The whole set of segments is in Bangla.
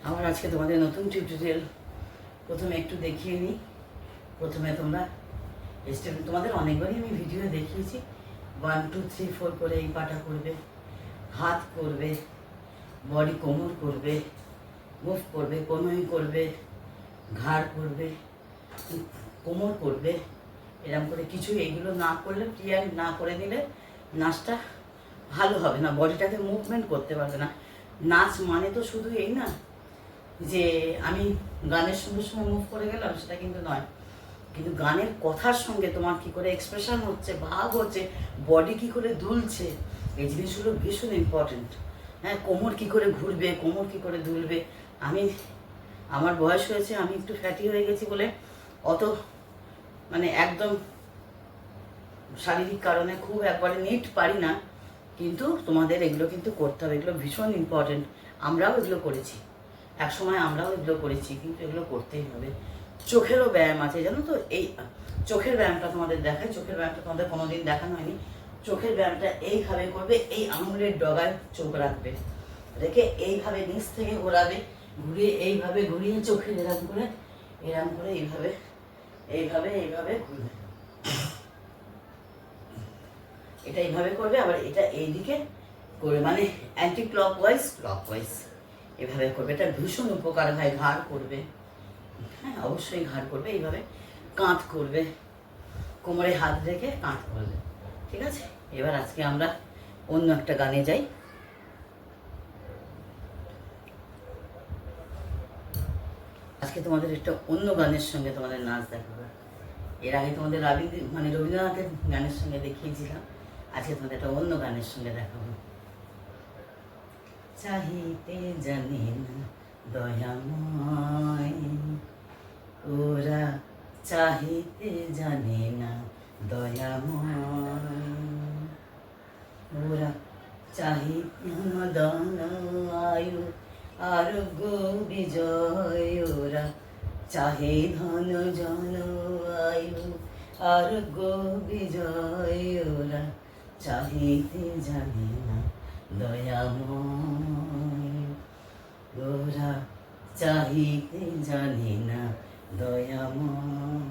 আমার আজকে তোমাদের নতুন টিউটোরিয়াল প্রথমে একটু দেখিয়ে নিই। প্রথমে তোমরা স্টেপ, তোমাদের অনেকবারই আমি ভিডিও দেখিয়েছি। 1 2 3 4 করে এই পাটা করবে, হাত করবে, বডি কোমর করবে, মুভ করবে, কনুই করবে, ঘাড় করবে, কোমর করবে। এরকম করে কিছু এগুলো না করলে, ক্লিয়ার না করে দিলে নাচটা ভালো হবে না, বডিটাকে মুভমেন্ট করতে পারবে না। নাচ মানে তো শুধু এই না যে আমি গানের সঙ্গে সঙ্গে মুভ করে গেলাম, সেটা কিন্তু নয়। কিন্তু গানের কথার সঙ্গে তোমার কি করে এক্সপ্রেশন হচ্ছে, ভাব হচ্ছে, বডি কি করে দুলছে, এই জিনিসগুলো ভীষণ ইম্পর্টেন্ট। হ্যাঁ, কোমর কি করে ঘুরবে, কোমর কি করে দুলবে। আমার বয়স হয়েছে, আমি একটু ফ্যাটি হয়ে গেছি বলে অত মানে একদম শারীরিক কারণে খুব একবারে নিট পারি না, কিন্তু তোমাদের এগুলো কিন্তু করতে হবে। এগুলো ভীষণ ইম্পর্টেন্ট। আমরাও এগুলো করেছি, একসময় আমরাও এগুলো করেছি, কিন্তু এগুলো করতেই হবে। চোখেরও ব্যায়াম আছে, জানো তো। এই চোখের ব্যায়ামটা তোমাদের দেখায়। চোখের ব্যায়ামটা তোমাদের কোনোদিন দেখানো হয়নি। চোখের ব্যায়ামটা এইভাবে করবে, এই আঙুলের ডগায় চোখ রাখবে, রেখে এইভাবে নিচ থেকে ঘোরাবে, ঘুরিয়ে এইভাবে ঘুরিয়ে চোখের এরম করে এইভাবে এইভাবে এইভাবে ঘুরবে। এটা এইভাবে করবে, আবার এটা এইদিকে করবে, মানে অ্যান্টি ক্লকওয়াইজ ক্লকওয়াইজ এভাবে করবে। এটা ভীষণ উপকার হয়। ঘাড় করবে, হ্যাঁ অবশ্যই ঘাড় করবে। এইভাবে কাঁধ করবে, কোমরে হাত রেখে কাঁধ করবে। ঠিক আছে, এবার আজকে আমরা অন্য একটা গানে যাই। আজকে তোমাদের একটা অন্য গানের সঙ্গে তোমাদের নাচ দেখাবো। এর আগে তোমাদের রবীন্দ্রনাথের গানের সঙ্গে দেখিয়েছিলাম। আজকে তোমাদের একটা অন্য গানের সঙ্গে দেখাবো। চাহিতে জানি না দয়াময়, ওরা চাহিতে জানে না দয়াময়, ওরা চাহিতে আয়ু আরোগ্য বিজয়, ওরা চাহে ধন জন আয়ু আরোগ্য বিজয়, ওরা চাহিতে জানে না দয়াময়, ওরা চাহিতে জানে না দয়াময়।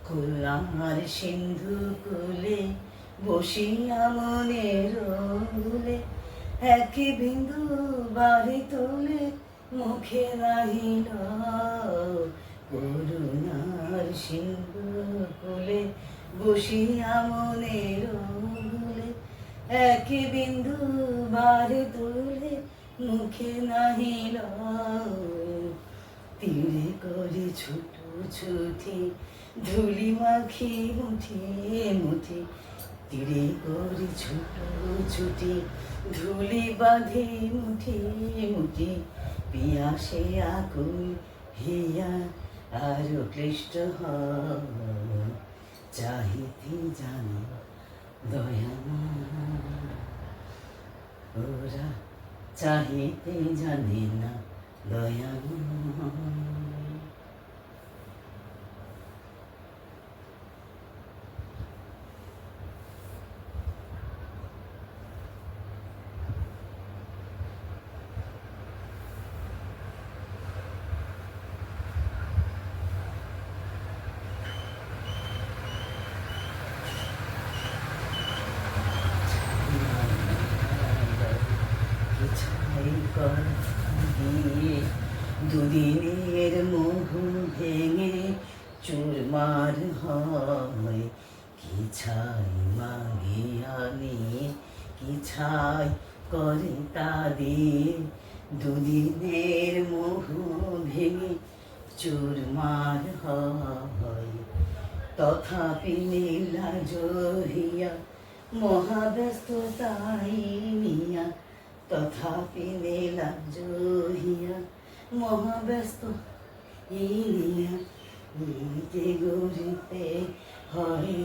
কুলার সিন্ধু কুলে বসিয়া মনের রুলে, এক বিন্দু বাড়ি তুলে মুখে রাহিল। করুণার সিন্ধু কুলে বসিয়া মনের রুলে, এক বিন্দু বাড়ি তুলে মুখে নাহিল। তীরে করে ছুটো ছুটি ধুলি মাখি মুঠি মুঠি, তীরে করে ছুটো ছুটি ধুলি বাঁধি মুঠি মুঠি, পিয়াসে আকুল হিয়া আরো ক্লিষ্ট হয়, চাহিতে জানো দয়াময়, ওরা চাহিতে জানে না দয়াময়। দুদিনের মোহ ভেঙে চুরমার হয়, কি ছাই মাগিয়া নিয়ে কি ছাই করে তাদের। দুদিনের মোহ ভেঙে চুরমার হয়, তথাপি নীলা জহিয়া মহাব্যস্ততাই নিয়া, তথাপি নীলা জহিয়া মহাব্যস্ত ইনিয়া, নিতে গরিতে হয়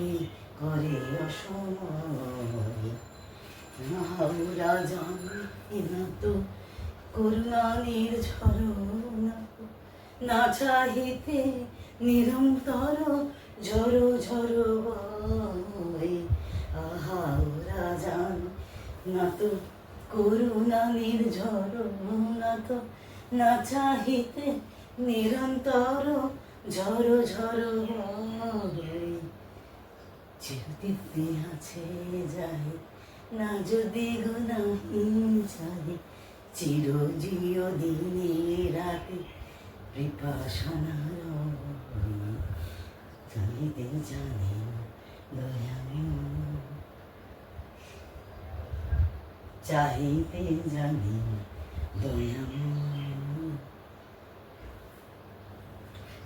করে অসময়। হাওড়া জানি না তো করুণা নির্ঝর না চাহিতে নিরন্তর ঝরো ঝরো বয়। আহা ওরা জান না তো করুণা নির্ঝর না তো না চাহিতে নিরন্তর ঝরো ঝরো বয়। চিরদিতে আছে যাই না যদি গুনাহীন চাই, চির জিও দিনে রাতে কৃপাসনার জানিতে জানি দয়াময়, চাহিতে জানি দয়াময়।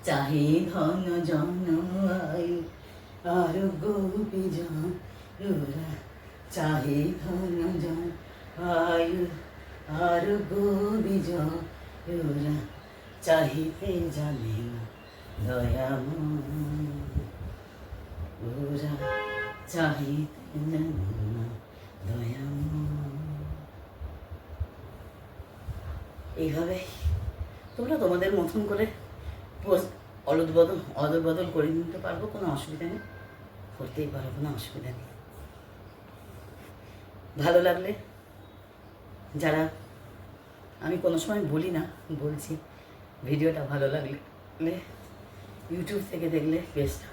চাহি ধন জন আয়ু আরোগ্য বিজন, চাহি ধন জন আয়ু আরোগ্য বিজন, চাহিতে জানে না দয়াময়, ওরা চাহিতে জানে না দয়াময়। এইভাবে তোমরা তোমাদের মতন করে অদল বদল করে নিতে পারবো, কোনো অসুবিধা নেই, করতেই পারো, কোনো অসুবিধা নেই। ভালো লাগলে, যারা আমি কোনো সময় বলি না বলছি, ভিডিওটা ভালো লাগলে ইউটিউব থেকে দেখলে পেজটা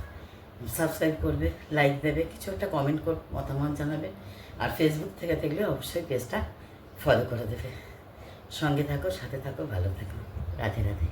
সাবস্ক্রাইব করবে, লাইক দেবে, কিছু একটা কমেন্ট কর, মতামত জানাবে। আর ফেসবুক থেকে দেখলে অবশ্যই পেজটা ফলো করে দেবে। সঙ্গে থাকো, সাথে থাকো, ভালো থাকো। রাধে রাধে।